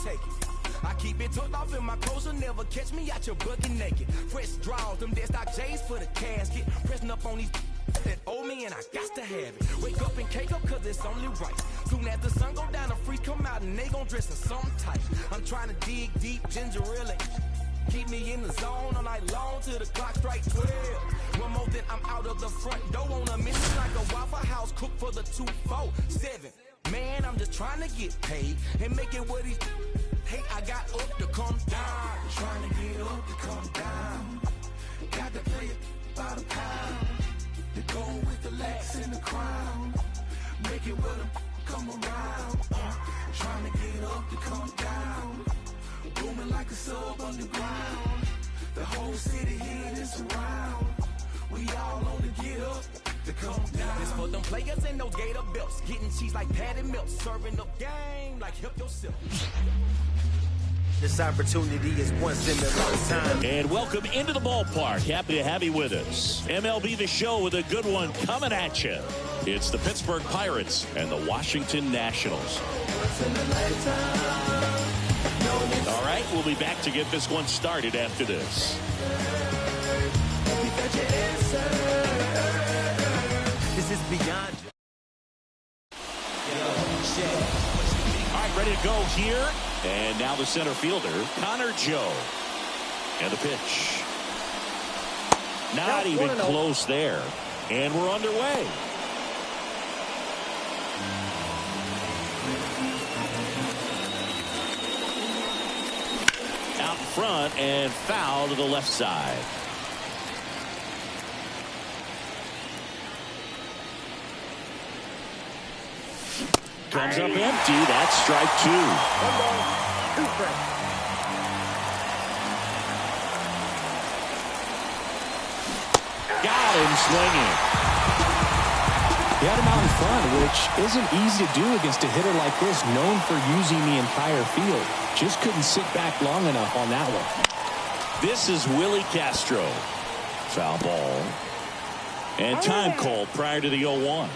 take it. I keep it tucked off in my clothes, you'll never catch me out your bucket naked. Fresh draws, them dead stock J's for the casket. Pressing up on these that owe me and I got to have it. Wake up and cake up cause it's only right. Soon as the sun go down, the freaks come out and they gon' dress in something tight. I'm trying to dig deep, ginger ale. Keep me in the zone all night long till the clock strike 12. One more then I'm out of the front door on a mission like a Waffle House cook for the 247. Man, I'm just trying to get paid and make it what he hate. I got up to come down, trying to get up to come down. Got to play it by the pound. The gold with the lax and the crown. Make it with them come around. Trying to get up to come down. Booming like a sub underground. The whole city here is around. We all on the get up to come down. This for them players in those gator belts. Getting cheese like patty milk. Serving up game like help yourself. This opportunity is once in a lifetime. And welcome into the ballpark. Happy to have you with us. MLB The Show with a good one coming at you. It's the Pittsburgh Pirates and the Washington Nationals. All right, we'll be back to get this one started after this. This is beyond. All right, ready to go here. And now the center fielder, Connor Joe. And the pitch. Not even close there. And we're underway. Out in front and foul to the left side. Comes up empty. That's strike two. Got him swinging. He had him out in front, which isn't easy to do against a hitter like this, known for using the entire field. Just couldn't sit back long enough on that one. This is Willie Castro. Foul ball. And time called prior to the 0-1.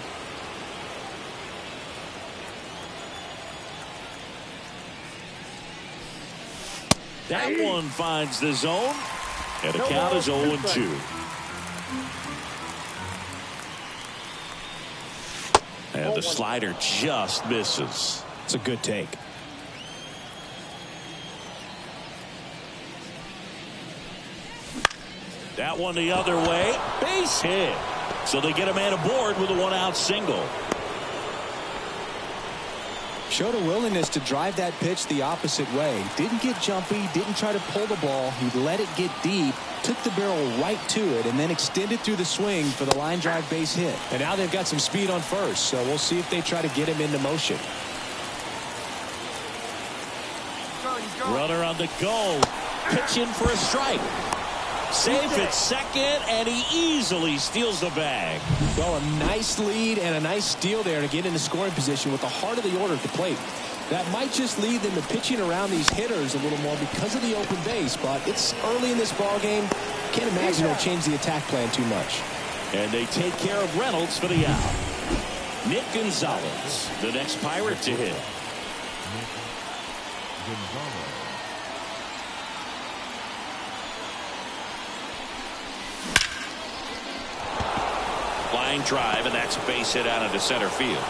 That one finds the zone, and the count is 0-2. And the slider just misses. It's a good take. That one the other way. Base hit. So they get a man aboard with a one-out single. Showed a willingness to drive that pitch the opposite way. Didn't get jumpy, didn't try to pull the ball. He let it get deep, took the barrel right to it, and then extended through the swing for the line drive base hit. And now they've got some speed on first, so we'll see if they try to get him into motion. Runner on the go. Pitching for a strike. Safe at second, and he easily steals the bag. Well, a nice lead and a nice steal there to get into scoring position with the heart of the order at the plate. That might just lead them to pitching around these hitters a little more because of the open base, but it's early in this ball game. Can't imagine it'll change the attack plan too much. And they take care of Reynolds for the out. Nick Gonzalez, the next Pirate to hit. Line drive, and that's a base hit out into center field.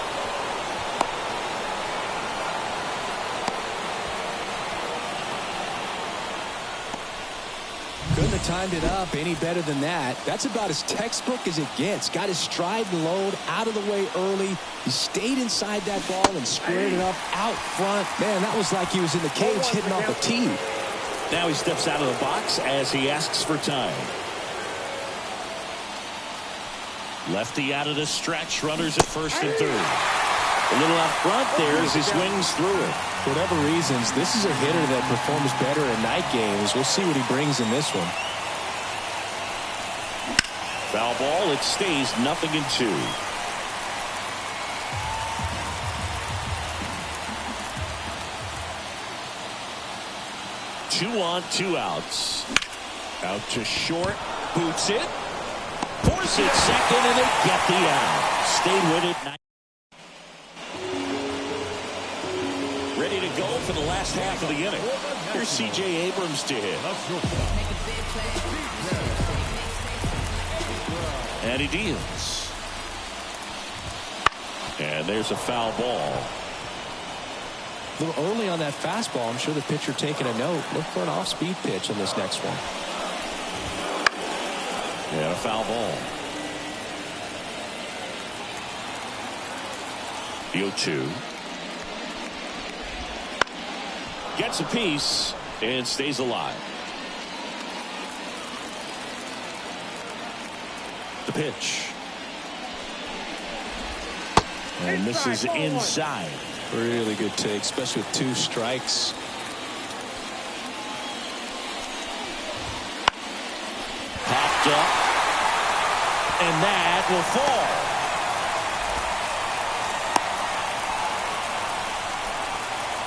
Couldn't have timed it up any better than that. That's about as textbook as it gets. Got his stride and load out of the way early. He stayed inside that ball and squared it up out front. Man, that was like he was in the cage hitting off a tee. Now he steps out of the box as he asks for time. Lefty out of the stretch. Runners at first and third. A little out front there as he swings through it. For whatever reasons, this is a hitter that performs better in night games. We'll see what he brings in this one. Foul ball. It stays 0-2. Two on, two outs. Out to short. Boots it. Force it second, and they get the out. Stayed with it. Ready to go for the last half of the inning. Here's C.J. Abrams to hit. And he deals. And there's a foul ball. A little early on that fastball. I'm sure the pitcher taking a note. Look for an off-speed pitch on this next one. And a foul ball. The 0-2. Gets a piece and stays alive. The pitch. And this is inside. Really good take, especially with 2 strikes. Popped up. And that will fall.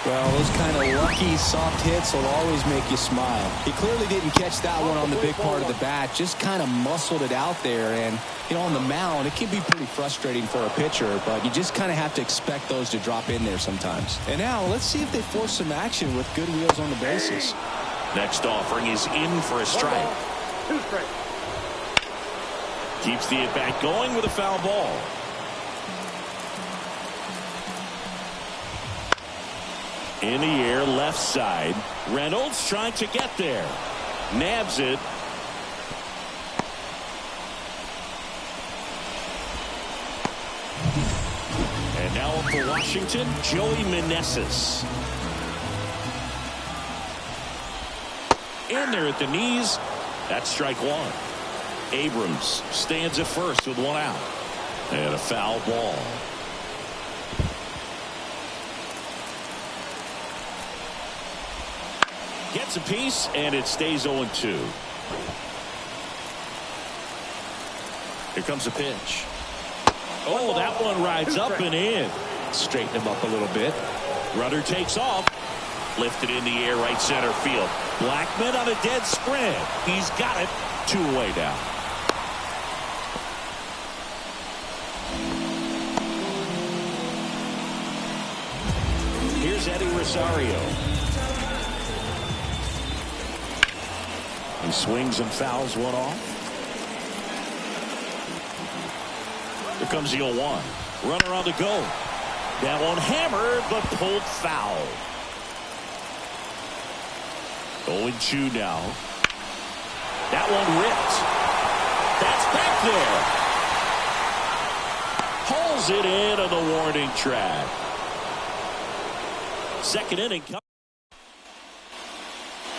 Well, those kind of lucky soft hits will always make you smile. He clearly didn't catch that one on the big part of the bat, just kind of muscled it out there. And, you know, on the mound, it can be pretty frustrating for a pitcher, but you just kind of have to expect those to drop in there sometimes. And now let's see if they force some action with good wheels on the bases. Next offering is in for a strike. 2 strikes. Keeps the at-bat going with a foul ball. In the air, left side. Reynolds trying to get there. Nabs it. And now up for Washington, Joey Meneses. In there at the knees. That's strike 1. Abrams stands at first with 1 out. And a foul ball. Gets a piece, and it stays 0-2. Here comes a pitch. Oh, that one rides up and in. Straighten him up a little bit. Rudder takes off. Lifted in the air, right center field. Blackman on a dead sprint. He's got it. 2 away now. Here's Eddie Rosario. He swings and fouls one off. Here comes the 0-1. Runner on the go. That one hammered, but pulled foul. 0-2 now. That one ripped. That's back there. Hauls it in on the warning track. Second inning.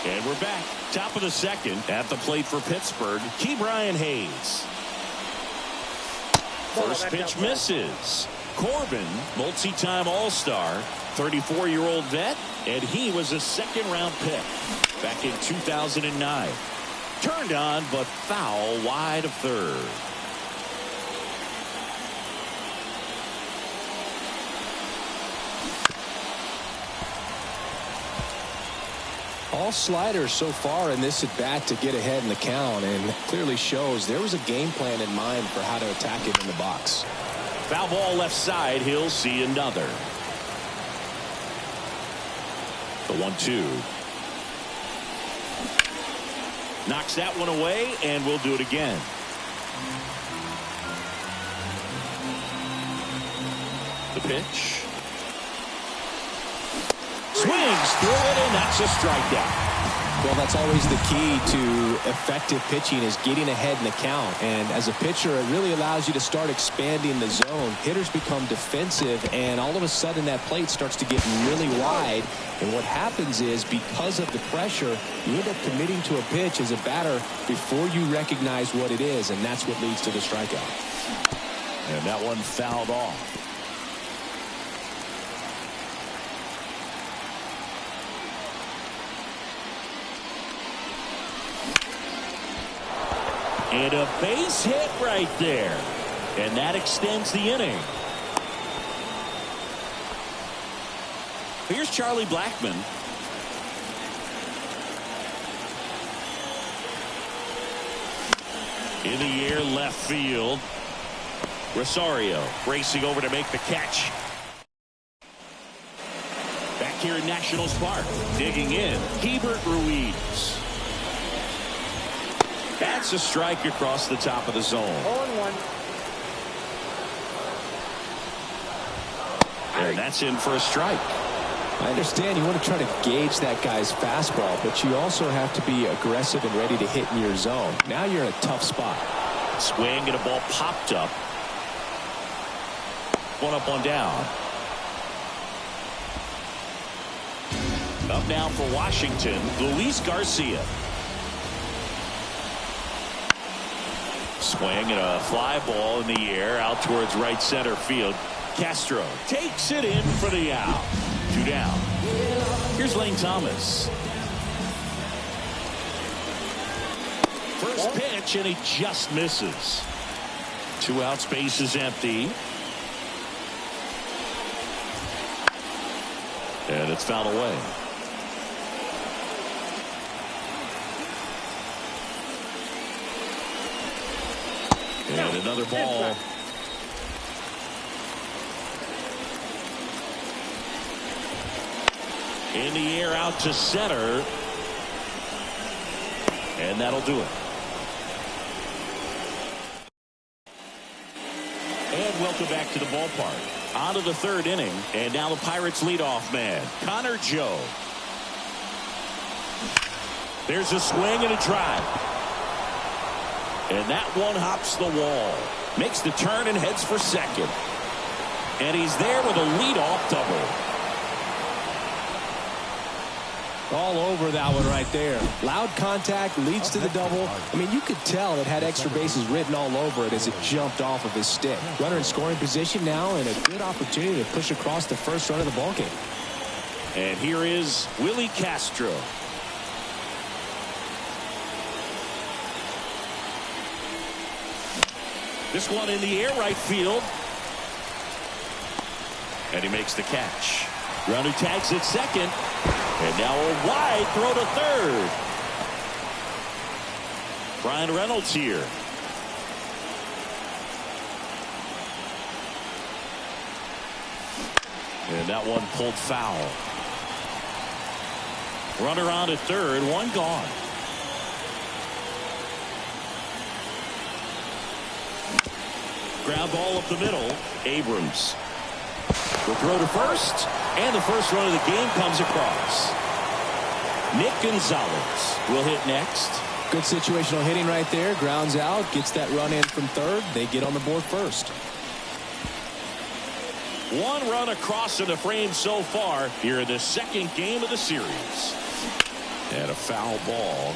And we're back. Top of the second. At the plate for Pittsburgh, Ke'Bryan Hayes. First pitch misses. Corbin, multi-time All-Star, 34-year-old vet, and he was a second-round pick back in 2009. Turned on, but foul wide of third. All sliders so far in this at-bat to get ahead in the count, and clearly shows there was a game plan in mind for how to attack it in the box. Foul ball left side. He'll see another. The 1-2. Knocks that one away, and we'll do it again. The pitch. Swings through it, and that's a strikeout. Well, that's always the key to effective pitching, is getting ahead in the count. And as a pitcher, it really allows you to start expanding the zone. Hitters become defensive, and all of a sudden that plate starts to get really wide. And what happens is, because of the pressure, you end up committing to a pitch as a batter before you recognize what it is, and that's what leads to the strikeout. And that one fouled off. And a base hit right there. And that extends the inning. Here's Charlie Blackmon. In the air, left field. Rosario racing over to make the catch. Back here at Nationals Park. Digging in, Hebert Ruiz. That's a strike across the top of the zone. 0-1. And that's in for a strike. I understand you want to try to gauge that guy's fastball, but you also have to be aggressive and ready to hit in your zone. Now you're in a tough spot. Swing and a ball popped up. One up, one down. Up now for Washington, Luis Garcia. Swing and a fly ball in the air out towards right center field. Castro takes it in for the out. 2 down. Here's Lane Thomas. First pitch, and he just misses. 2 outs, base is empty. And it's fouled away. And another ball. In the air out to center. And that'll do it. And welcome back to the ballpark. On to the 3rd inning. And now the Pirates leadoff man, Connor Joe. There's a swing and a drive. And that one hops the wall. Makes the turn and heads for second. And he's there with a leadoff double. All over that one right there. Loud contact leads to the double. I mean, you could tell it had extra bases written all over it as it jumped off of his stick. Runner in scoring position now, and a good opportunity to push across the first run of the ballgame. And here is Willie Castro. This one in the air right field. And he makes the catch. Runner tags at second. And now a wide throw to third. Brian Reynolds here. And that one pulled foul. Runner on at third, one gone. Ground ball up the middle. Abrams. The throw to first, and the first run of the game comes across. Nick Gonzalez will hit next. Good situational hitting right there. Grounds out, gets that run in from third. They get on the board first. One run across in the frame so far here in the 2nd game of the series. And a foul ball.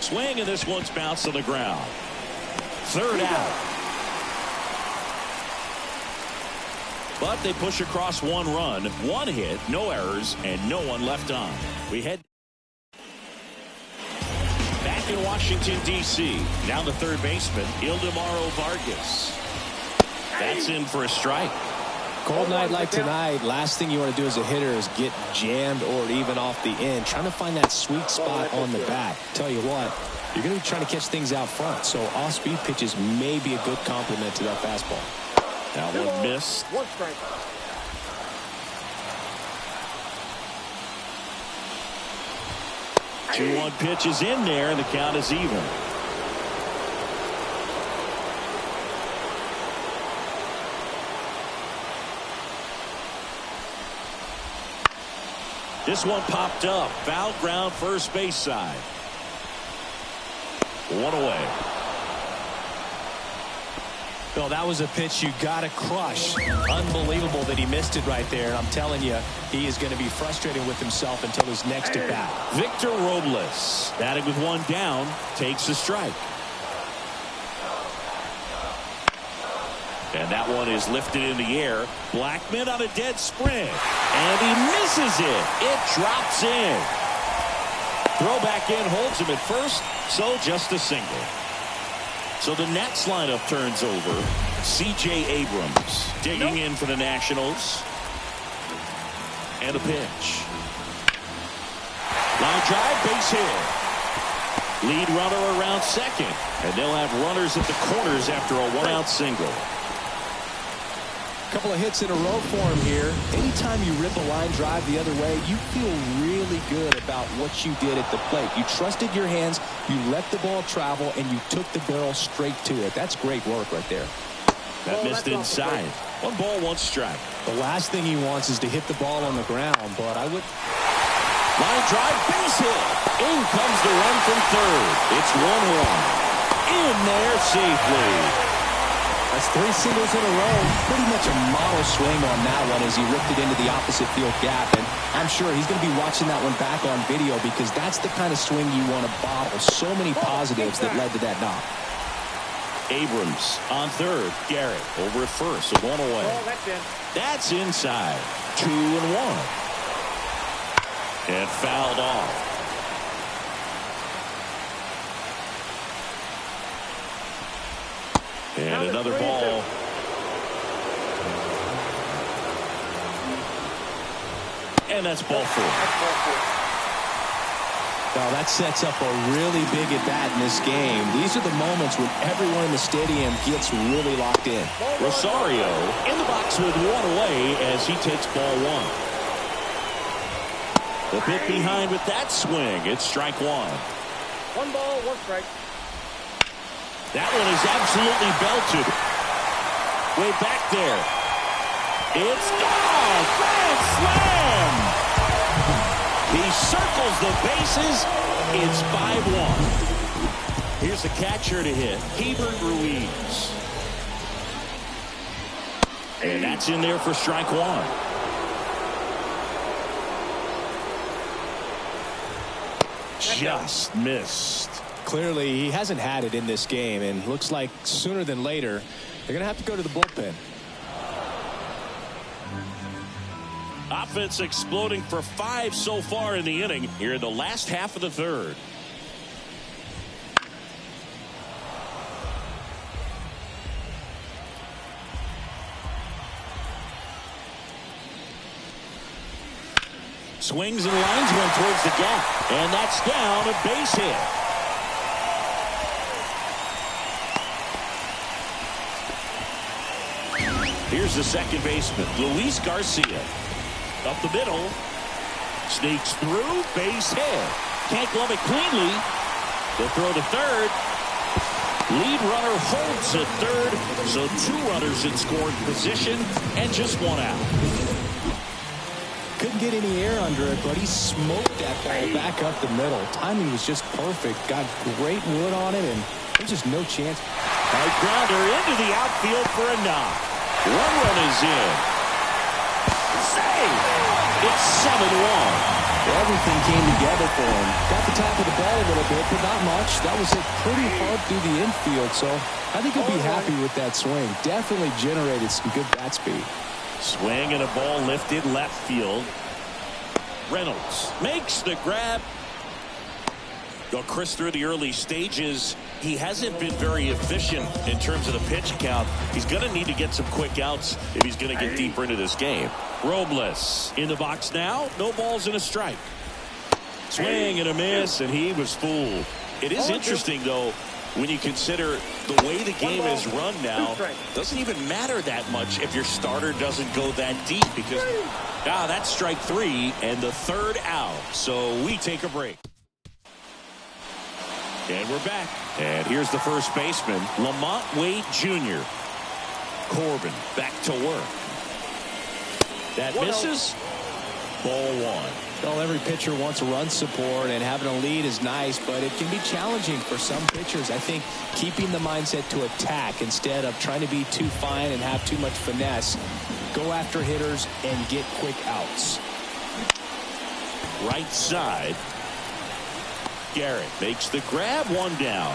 Swing, and this one's bounced on the ground. 3rd out. But they push across 1 run, 1 hit, no errors, and no one left on. We head back in Washington, D.C. Now the 3rd baseman, Ildemaro Vargas. That's in for a strike. Cold night like tonight, last thing you want to do as a hitter is get jammed or even off the end. Trying to find that sweet spot on the bat. Tell you what, you're going to be trying to catch things out front, so off-speed pitches may be a good complement to that fastball. That one missed. 1 strike. Two-one pitch is in there, and the count is even. This one popped up. Foul ground, first base side. 1 away. Bill, that was a pitch you got to crush. Unbelievable that he missed it right there. And I'm telling you, he is going to be frustrated with himself until his next at bat. Victor Robles, batting with 1 down, takes a strike. And that one is lifted in the air. Blackman on a dead sprint. And he misses it. It drops in. Throw back in, holds him at first, so just a single. So the Nats lineup turns over. C.J. Abrams digging in for the Nationals. And a pitch. Line drive, base hit. Lead runner around second. And they'll have runners at the corners after a one-out single. Couple of hits in a row for him here. Anytime you rip a line drive the other way, you feel really good about what you did at the plate. You trusted your hands, you let the ball travel, and you took the barrel straight to it. That's great work right there. That missed inside. 1 ball, 1 strike. The last thing he wants is to hit the ball on the ground, but I would... Line drive, base hit. In comes the run from third. It's 1-1. In there safely. That's 3 singles in a row. Pretty much a model swing on that one as he ripped it into the opposite field gap. And I'm sure he's going to be watching that one back on video because that's the kind of swing you want to bottle. So many positives that led to that knock. Abrams on third. Garrett over at first. So 1 away. That's inside. 2-1. And fouled off. And another ball. And that's ball 4. Now that sets up a really big at bat in this game. These are the moments when everyone in the stadium gets really locked in. Rosario in the box with 1 away as he takes ball 1. A bit behind with that swing. It's strike 1. 1 ball, 1 strike. That one is absolutely belted. Way back there. It's gone. Grand slam. He circles the bases. It's 5-1. Here's the catcher to hit. Hebert Ruiz. And that's in there for strike 1. Just missed. Clearly, he hasn't had it in this game, and looks like sooner than later, they're going to have to go to the bullpen. Offense exploding for 5 so far in the inning here in the last half of the third. Swings and lines one towards the gap, and that's down, a base hit. Here's the second baseman, Luis Garcia. Up the middle. Sneaks through. Base hit. Can't glove it cleanly. The throw to third. Lead runner holds at third. So 2 runners in scoring position and just 1 out. Couldn't get any air under it, but he smoked that ball back up the middle. Timing was just perfect. Got great wood on it, and there's just no chance. High grounder into the outfield for a knock. 1 run is in. Save! It's 7-1. Everything came together for him. Got the top of the ball a little bit, but not much. That was hit pretty hard through the infield, so I think he'll be happy with that swing. Definitely generated some good bat speed. Swing and a ball lifted left field. Reynolds makes the grab. Well, Chris, through the early stages, he hasn't been very efficient in terms of the pitch count. He's going to need to get some quick outs if he's going to get deeper into this game. Robles in the box now. No balls and a strike. Swing and a miss, and he was fooled. It is interesting, though, when you consider the way the game is run now, doesn't even matter that much if your starter doesn't go that deep because, that's strike 3 and the 3rd out. So we take a break. And we're back. And here's the first baseman, Lamont Wade Jr. Corbin back to work. That misses. Ball 1. Well, every pitcher wants run support, and having a lead is nice, but it can be challenging for some pitchers. I think keeping the mindset to attack instead of trying to be too fine and have too much finesse. Go after hitters and get quick outs. Right side. Garrett makes the grab, 1 down.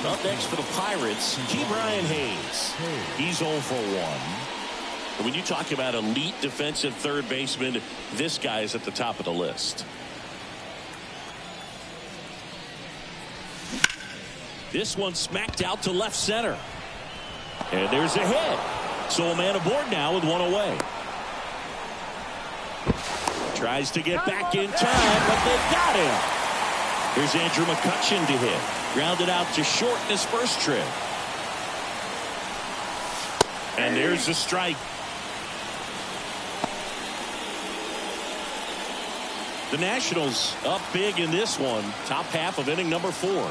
Up next for the Pirates, Brian Hayes. He's 0 for 1. And when you talk about elite defensive third baseman, this guy is at the top of the list. This one smacked out to left center. And there's a hit. So a man aboard now with 1 away. Tries to get back in time, but they got him. Here's Andrew McCutchen to hit. Grounded out to short in his first trip. And there's the strike. The Nationals up big in this one. Top half of inning number 4.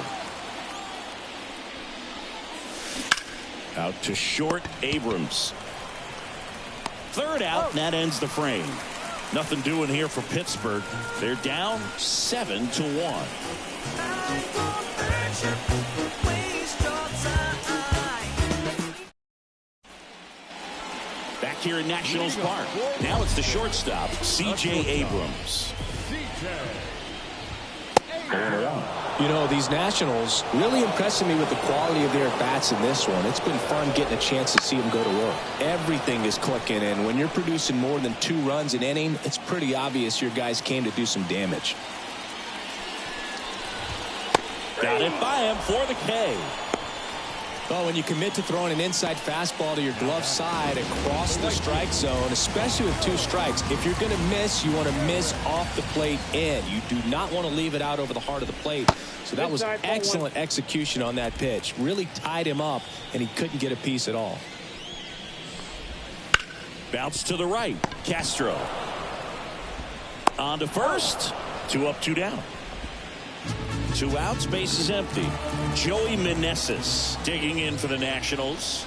Out to short, Abrams. Third out, and that ends the frame. Nothing doing here for Pittsburgh. They're down 7-1. Back here in Nationals Park. Now it's the shortstop, C.J. Abrams. You know, these Nationals really impressing me with the quality of their at-bats in this one. It's been fun getting a chance to see them go to work. Everything is clicking, and when you're producing more than 2 runs an inning, it's pretty obvious your guys came to do some damage. Got it by him for the K. Well, when you commit to throwing an inside fastball to your glove side across the strike zone, especially with 2 strikes, if you're going to miss, you want to miss off the plate in. You do not want to leave it out over the heart of the plate. So that was excellent execution on that pitch. Really tied him up, and he couldn't get a piece at all. Bounce to the right. Castro. On to first. 2 up, 2 down. 2 outs, base is empty. Joey Meneses digging in for the Nationals.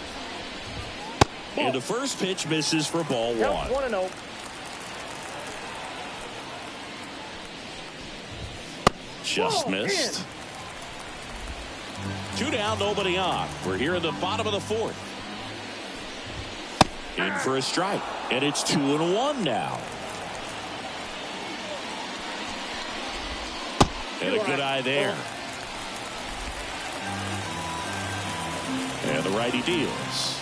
And the first pitch misses for ball 1. 1-0. Just missed. 2 down, nobody on. We're here in the bottom of the 4th. In for a strike. And it's 2-1 now. And a good eye there. And the righty deals.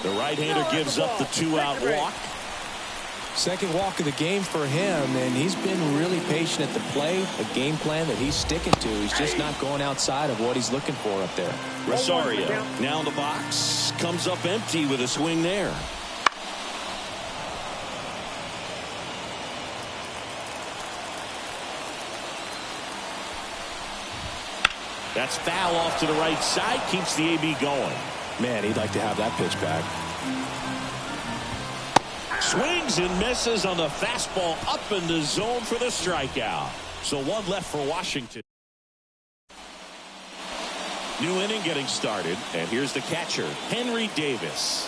The right-hander gives up the 2-out walk. Second walk of the game for him, and he's been really patient at the plate. A game plan that he's sticking to. He's just not going outside of what he's looking for up there. Rosario now in the box. Comes up empty with a swing there. That's foul off to the right side. Keeps the AB going. Man, he'd like to have that pitch back. Swings and misses on the fastball up in the zone for the strikeout. So 1 left for Washington. New inning getting started. And here's the catcher, Henry Davis.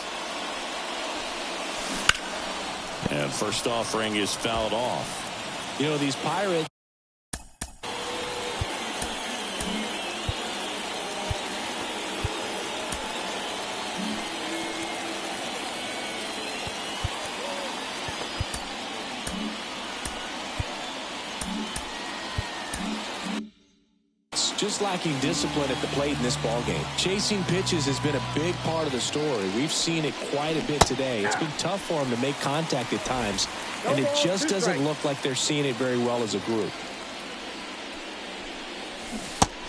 And first offering is fouled off. You know, these Pirates. Just lacking discipline at the plate in this ballgame. Chasing pitches has been a big part of the story. We've seen it quite a bit today. It's been tough for them to make contact at times, and it just doesn't look like they're seeing it very well as a group.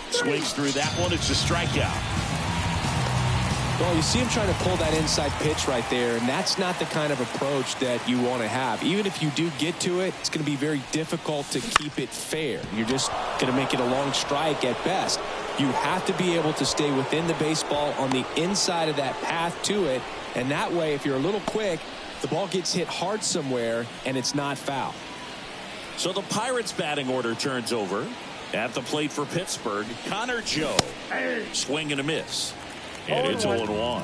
Swings through that one. It's a strikeout. Well, you see him trying to pull that inside pitch right there, and that's not the kind of approach that you want to have. Even if you do get to it, it's going to be very difficult to keep it fair. You're just going to make it a long strike at best. You have to be able to stay within the baseball on the inside of that path to it, and that way, if you're a little quick, the ball gets hit hard somewhere, and it's not foul. So the Pirates batting order turns over. At the plate for Pittsburgh, Connor Joe. Swing and a miss. And it's 0-1.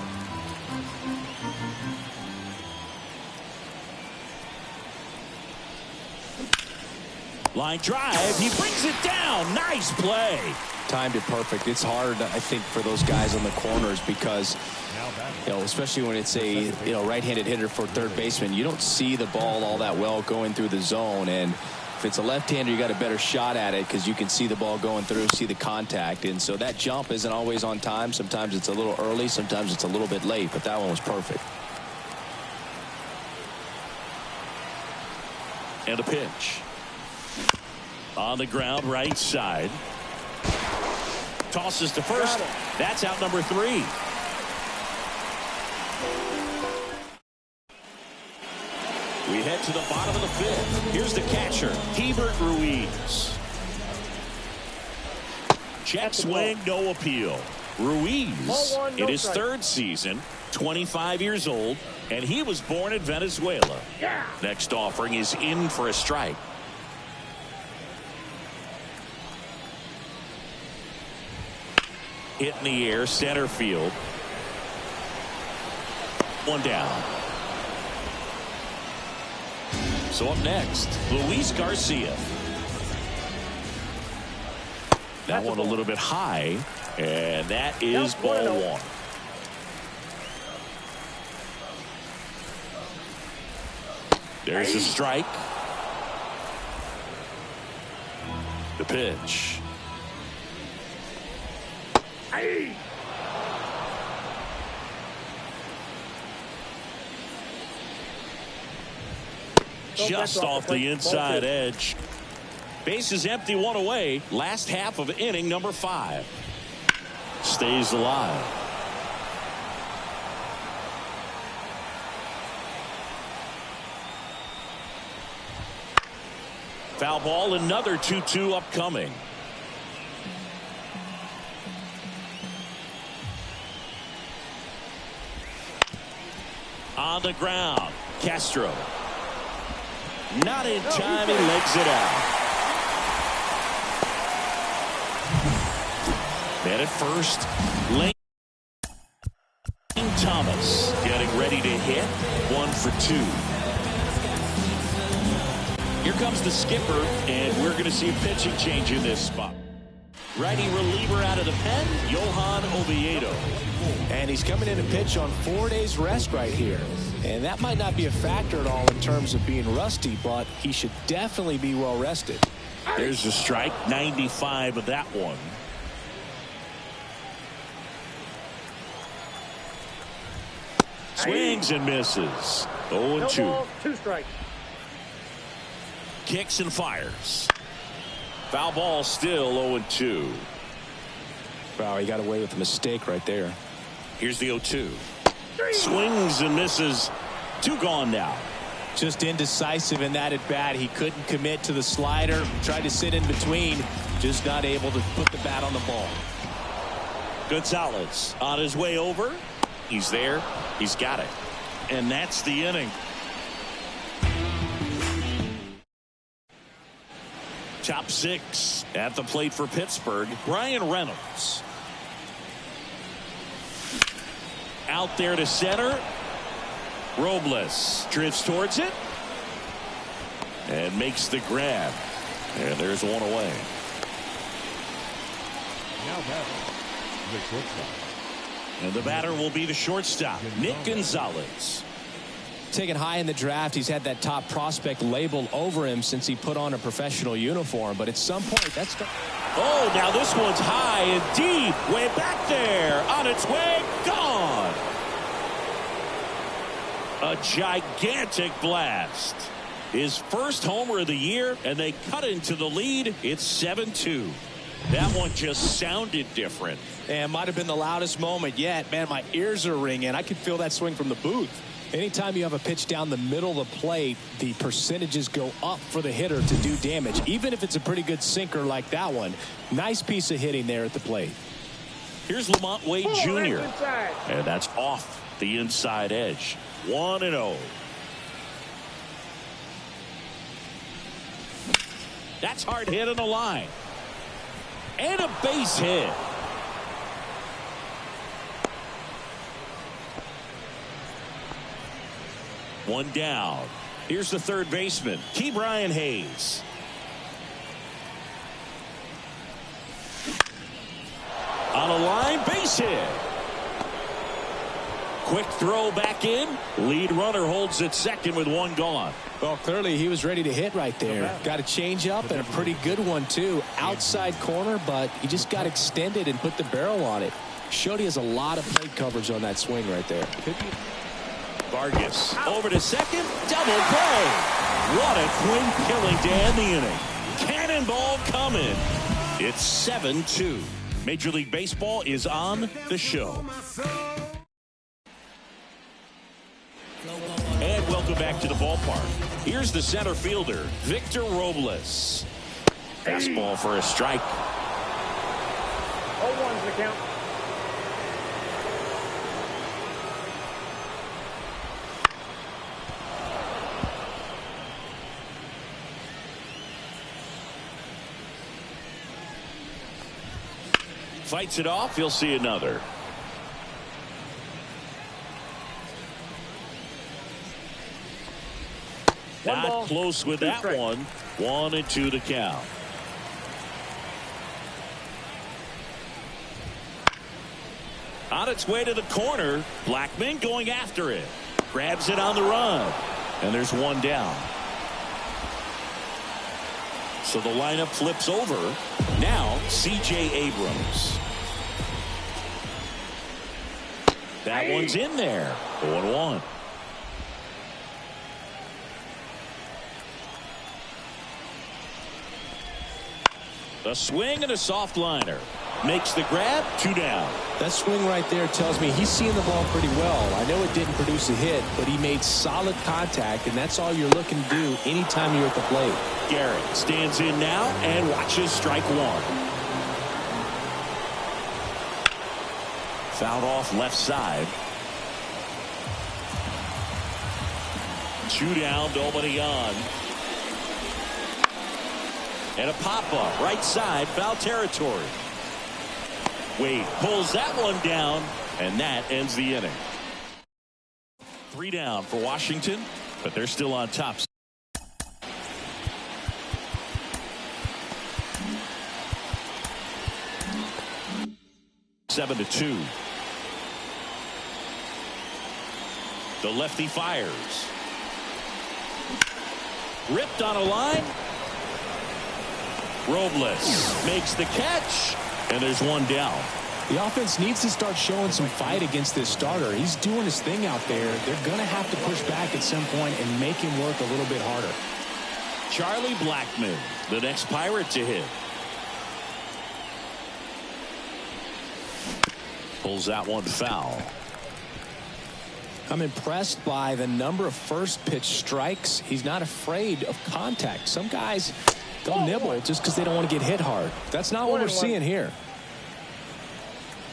Line drive. He brings it down. Nice play. Timed it perfect. It's hard, I think, for those guys on the corners because, you know, especially when it's a right-handed hitter for third baseman, you don't see the ball all that well going through the zone. And if it's a left-hander, you got a better shot at it because you can see the ball going through, see the contact. And so that jump isn't always on time. Sometimes it's a little early. Sometimes it's a little bit late. But that one was perfect. And a pitch. On the ground, right side. Tosses to first. That's out number 3. We head to the bottom of the fifth. Here's the catcher, Hebert Ruiz. Check swing, no appeal. Ruiz, in his third season, 25 years old, and he was born in Venezuela. Next offering is in for a strike. Hit in the air, center field. One down. So up next, Luis Garcia. That one a little bit high, and that is ball one. There's a strike. The pitch. Just off the inside edge. Base is empty, one away. Last half of inning number 5. Stays alive. Foul ball, another 2-2 upcoming. On the ground, Castro. Not in time, he legs it out. Man at first, Lane Thomas getting ready to hit. 1 for 2. Here comes the skipper, and we're going to see a pitching change in this spot. Righty reliever out of the pen, Johan Oviedo. And he's coming in to pitch on 4 days rest right here. And that might not be a factor at all in terms of being rusty, but he should definitely be well rested. There's the strike, 95 of that one. Swings and misses. 0-2. No ball, 2 strikes. Kicks and fires. Foul ball, still 0-2. Wow, he got away with a mistake right there. Here's the 0-2. Swings and misses. 2 gone now. Just indecisive in that at bat. He couldn't commit to the slider. Tried to sit in between. Just not able to put the bat on the ball. Gonzalez on his way over. He's there. He's got it. And that's the inning. Top 6 at the plate for Pittsburgh, Brian Reynolds. Out there to center. Robles drifts towards it and makes the grab. And there's one away. Now batting, the shortstop. And the batter will be the shortstop, Nick Gonzalez. Taken high in the draft, he's had that top prospect labeled over him since he put on a professional uniform. But at some point, that's... Oh, now this one's high and deep. Way back there. On its way. Gone. A gigantic blast. His first homer of the year, and they cut into the lead. It's 7-2. That one just sounded different. And might have been the loudest moment yet. Man, my ears are ringing. I could feel that swing from the booth. Anytime you have a pitch down the middle of the plate, the percentages go up for the hitter to do damage, even if it's a pretty good sinker like that one. Nice piece of hitting there at the plate. Here's Lamont Wade Jr. And that's off the inside edge. 1-0. That's hard hit on the line. And a base hit. One down. Here's the third baseman, Ke'Bryan Hayes. On a line, base hit. Quick throw back in. Lead runner holds at second with 1 gone. Well, clearly he was ready to hit right there. Got a change up and a pretty good one too. Outside corner, but he just got extended and put the barrel on it. Showed he has a lot of plate coverage on that swing right there. Vargas over to second. Double play. What a quick killing to end the inning. Cannonball coming. It's 7-2. Major League Baseball is on the show. And welcome Welcome back to the ballpark. Here's the center fielder, Victor Robles. Fastball for a strike. 0-1's the count. Fights it off. He'll see another. Not close with that one. 1-2 to count. On its way to the corner. Blackman going after it. Grabs it on the run. And there's one down. So the lineup flips over. Now C.J. Abrams. That one's in there. 0-1. A swing and a soft liner. Makes the grab. 2 down. That swing right there tells me he's seeing the ball pretty well. I know it didn't produce a hit, but he made solid contact, and that's all you're looking to do anytime you're at the plate. Garrett stands in now and watches strike one. Fouled off left side. 2 down, nobody on. And a pop-up right side, foul territory. Wade pulls that one down, and that ends the inning. 3 down for Washington, but they're still on top. 7-2. The lefty fires. Ripped on a line. Robles makes the catch, and there's one down. The offense needs to start showing some fight against this starter. He's doing his thing out there. They're going to have to push back at some point and make him work a little bit harder. Charlie Blackman, the next Pirate to hit. Pulls that one foul. I'm impressed by the number of first pitch strikes. He's not afraid of contact. Some guys, they'll nibble just because they don't want to get hit hard. That's not what we're seeing here.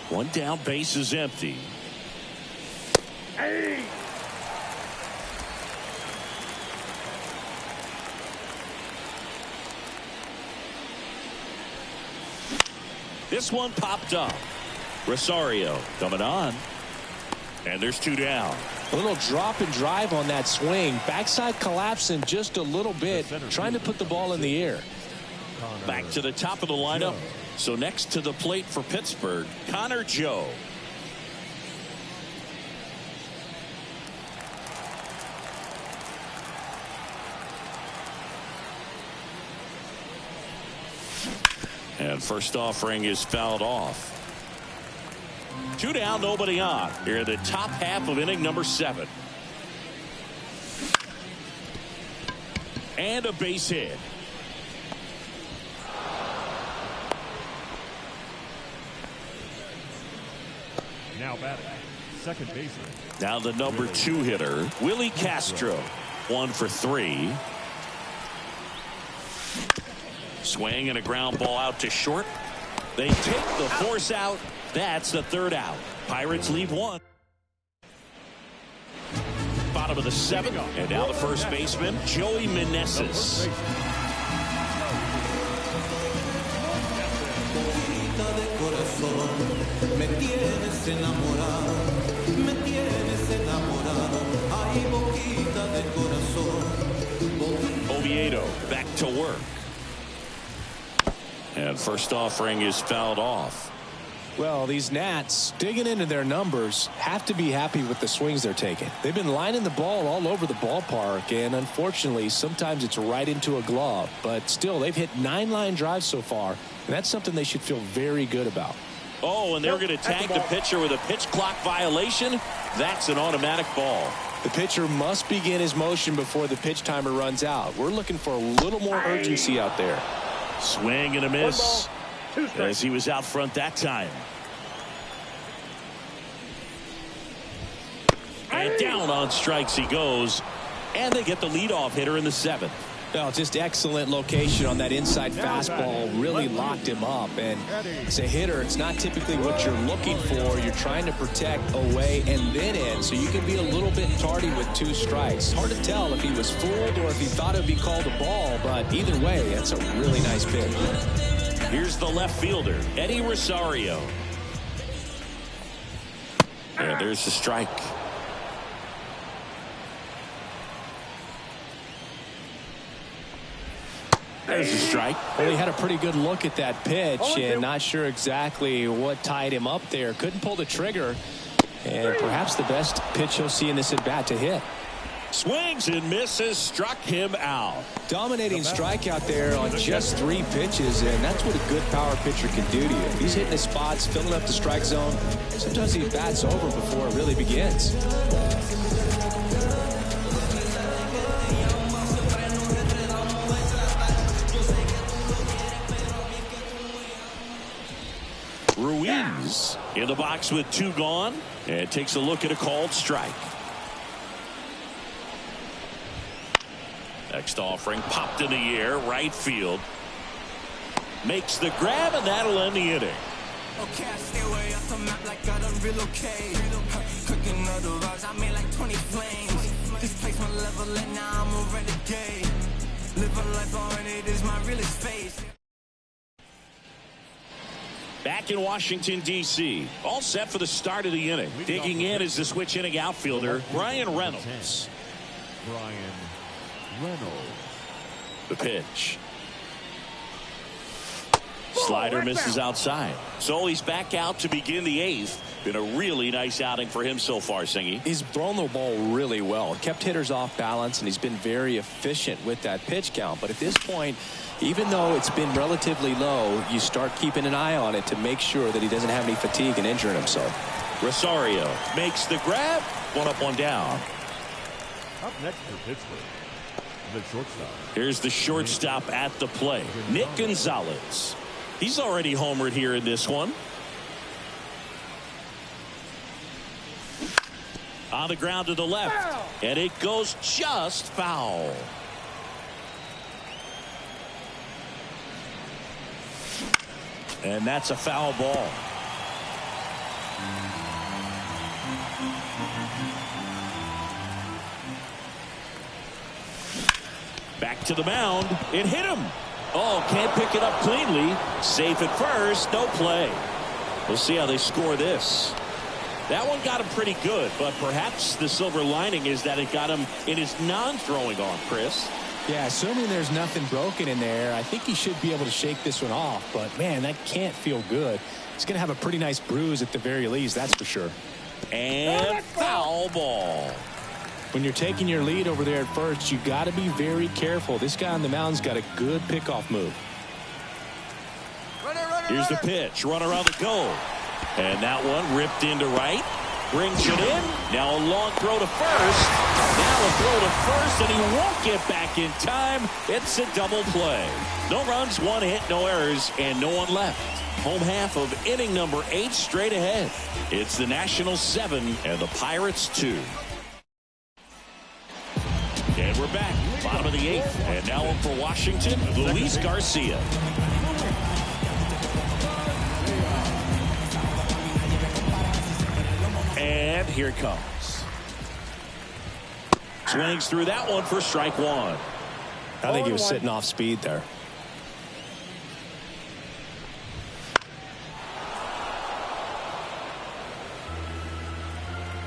One down, base is empty. Hey. This one popped up. Rosario coming on. And there's 2 down. A little drop and drive on that swing. Backside collapsing just a little bit, trying to put the ball in the air. Back to the top of the lineup. So next to the plate for Pittsburgh, Connor Joe. And first offering is fouled off. 2 down, nobody on. Here in the top half of inning number 7. And a base hit. Now batting, second baseman. Now the number 2 hitter, Willie Castro. 1 for 3. Swing and a ground ball out to short. They take the force out. That's the 3rd out. Pirates leave 1. Bottom of the 7th. And now the first baseman, Joey Meneses. Oviedo back to work. And first offering is fouled off. Well, these Nats, digging into their numbers, have to be happy with the swings they're taking. They've been lining the ball all over the ballpark, and unfortunately, sometimes it's right into a glove. But still, they've hit 9 line drives so far, and that's something they should feel very good about. Oh, and they're going to tag the pitcher with a pitch clock violation. That's an automatic ball. The pitcher must begin his motion before the pitch timer runs out. We're looking for a little more urgency out there. Swing and a miss. As he was out front that time. And down on strikes he goes. And they get the leadoff hitter in the 7th. Well, just excellent location on that inside fastball. Really locked him up. And as a hitter, it's not typically what you're looking for. You're trying to protect away and then in, so you can be a little bit tardy with 2 strikes. Hard to tell if he was fooled or if he thought it would be called a ball, but either way, that's a really nice pitch. Here's the left fielder, Eddie Rosario. And there's the strike. There's a strike. Well, he had a pretty good look at that pitch and not sure exactly what tied him up there. Couldn't pull the trigger. And perhaps the best pitch he'll see in this at-bat to hit. Swings and misses, struck him out. Dominating strikeout there on just 3 pitches, and that's what a good power pitcher can do to you. He's hitting his spots, filling up the strike zone. Sometimes the at-bat's over before it really begins. Ruiz in the box with 2 gone and takes a look at a called strike. Next offering popped in the air, right field. Makes the grab, and that'll end the inning. Okay, I stay away off the map like I done relocate. Cooking other vibes, I made like 20 flames. This place my level, and now I'm a renegade. Living life on it is my realest face. Back in Washington, D.C. All set for the start of the inning. Digging in is the switch inning outfielder, Brian Reynolds. Brian Reynolds. The pitch. Slider misses outside. So he's back out to begin the 8th. Been a really nice outing for him so far, Singy. He's thrown the ball really well. Kept hitters off balance, and he's been very efficient with that pitch count. But at this point, even though it's been relatively low, you start keeping an eye on it to make sure that he doesn't have any fatigue and injuring himself. Rosario makes the grab. 1 up, 1 down. Up next for Pittsburgh, the shortstop. Here's the shortstop at the plate, Nick Gonzalez. He's already homered here in this one. On the ground to the left. Foul. And it goes just foul. And that's a foul ball. Back to the mound. It hit him. Oh, can't pick it up cleanly. Safe at first. No play. We'll see how they score this. That one got him pretty good, but perhaps the silver lining is that it got him in his non-throwing arm, Chris. Yeah, assuming there's nothing broken in there, I think he should be able to shake this one off. But, man, that can't feel good. He's going to have a pretty nice bruise at the very least, that's for sure. And foul ball. When you're taking your lead over there at first, you got to be very careful. This guy on the mound's got a good pickoff move. Here's the pitch. Runner on the go. And that one ripped into right. Brings it in. Now a long throw to first. Now a throw to first, and he won't get back in time. It's a double play. No runs, 1 hit, no errors, and no one left. Home half of inning number 8 straight ahead. It's the Nationals 7 and the Pirates 2. And we're back. Bottom of the 8th. And now up for Washington, Luis Garcia. And here it comes. Swings through that one for strike 1. I think he was sitting off speed there.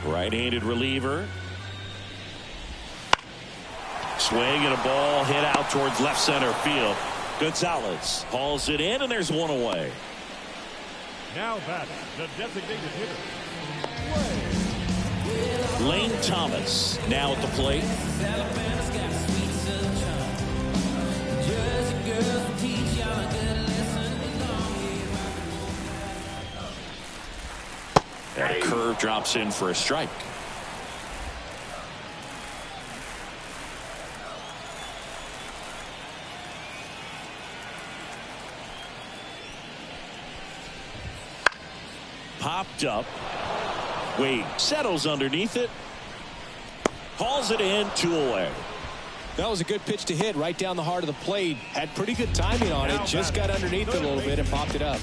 Right-handed reliever. Swing and a ball hit out towards left center field. Gonzalez hauls it in, and there's 1 away. Now batting, the designated hitter, Lane Thomas now at the plate. And a curve drops in for a strike. Popped up. Wade settles underneath it. Hauls it in, 2 away. That was a good pitch to hit right down the heart of the plate. Had pretty good timing on it. Just got underneath it a little bit and popped it up.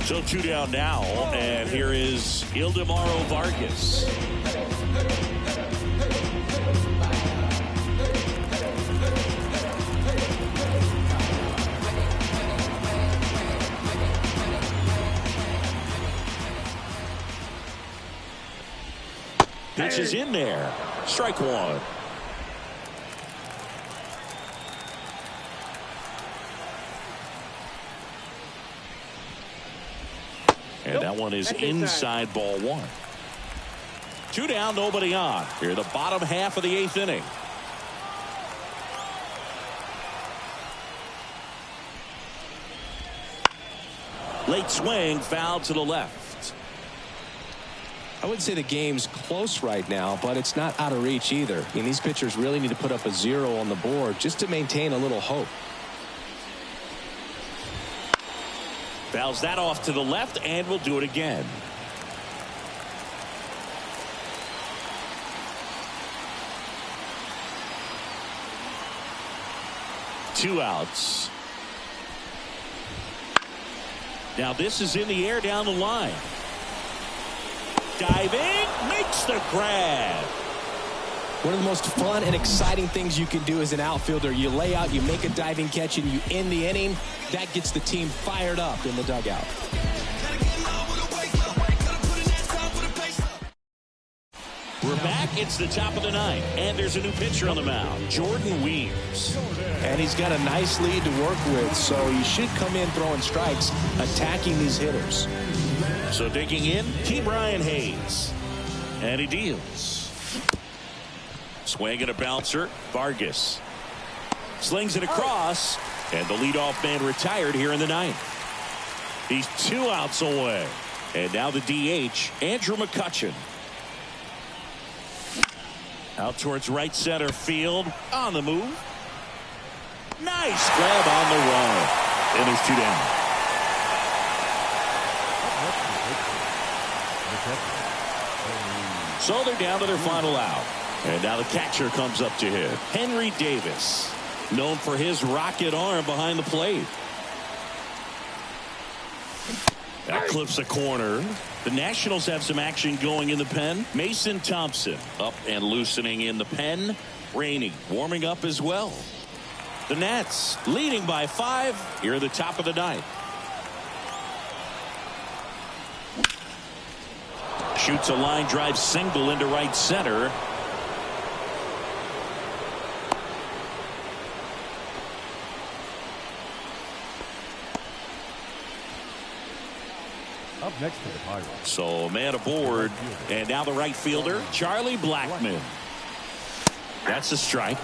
So 2 down now, and here is Ildemaro Vargas. Pitch is in there. Strike 1. And that one is inside, ball 1. 2 down, nobody on. Here, the bottom half of the 8th inning. Late swing, foul to the left. I wouldn't say the game's close right now, but it's not out of reach either. I mean, these pitchers really need to put up a 0 on the board just to maintain a little hope. Fouls that off to the left, and we'll do it again. Two outs. Now this is in the air down the line. Diving, makes the grab. One of the most fun and exciting things you can do as an outfielder. You lay out, you make a diving catch, and you end the inning. That gets the team fired up in the dugout. We're back. It's the top of the 9th, and there's a new pitcher on the mound, Jordan Weems. And he's got a nice lead to work with, so he should come in throwing strikes, attacking these hitters. So digging in, T. Brian Hayes. And he deals. Swing and a bouncer. Vargas slings it across, and the leadoff man retired here in the 9th. He's 2 outs away. And now the DH, Andrew McCutchen. Out towards right center field. On the move. Nice grab on the run. And there's 2 down. So they're down to their final out. And now the catcher comes up to hit. Henry Davis, known for his rocket arm behind the plate. That clips a corner. The Nationals have some action going in the pen. Mason Thompson up and loosening in the pen. Rainey warming up as well. The Nats leading by 5 here at the top of the 9th. Shoots a line drive single into right center. Up next for the Pirates. So man aboard, and now the right fielder, Charlie Blackmon. That's a strike.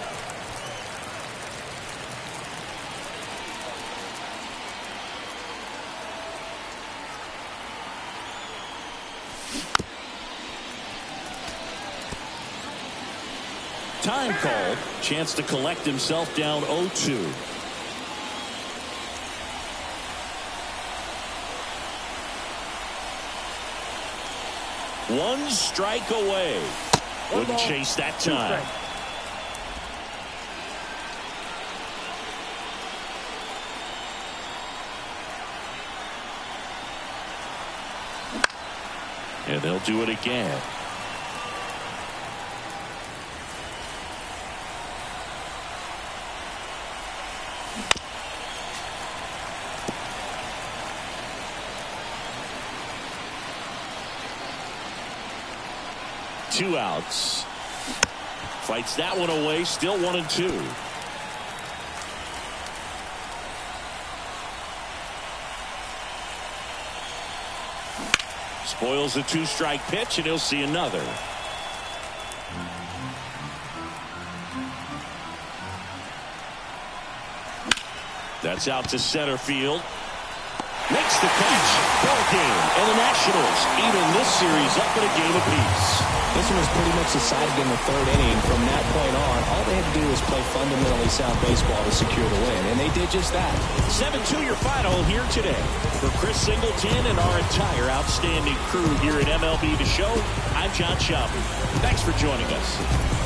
Time called. Chance to collect himself down 0-2. One strike away. Wouldn't chase that time. And they'll do it again. Two outs. Fights that one away. Still 1-2. Spoils the 2-strike pitch, and he'll see another. That's out to center field. Makes the catch. Ball game. And the Nationals even this series up at a game apiece. This one was pretty much decided in the third inning. From that point on, all they had to do was play fundamentally sound baseball to secure the win, and they did just that. 7-2 your final here today. For Chris Singleton and our entire outstanding crew here at MLB The Show, I'm John Schaub. Thanks for joining us.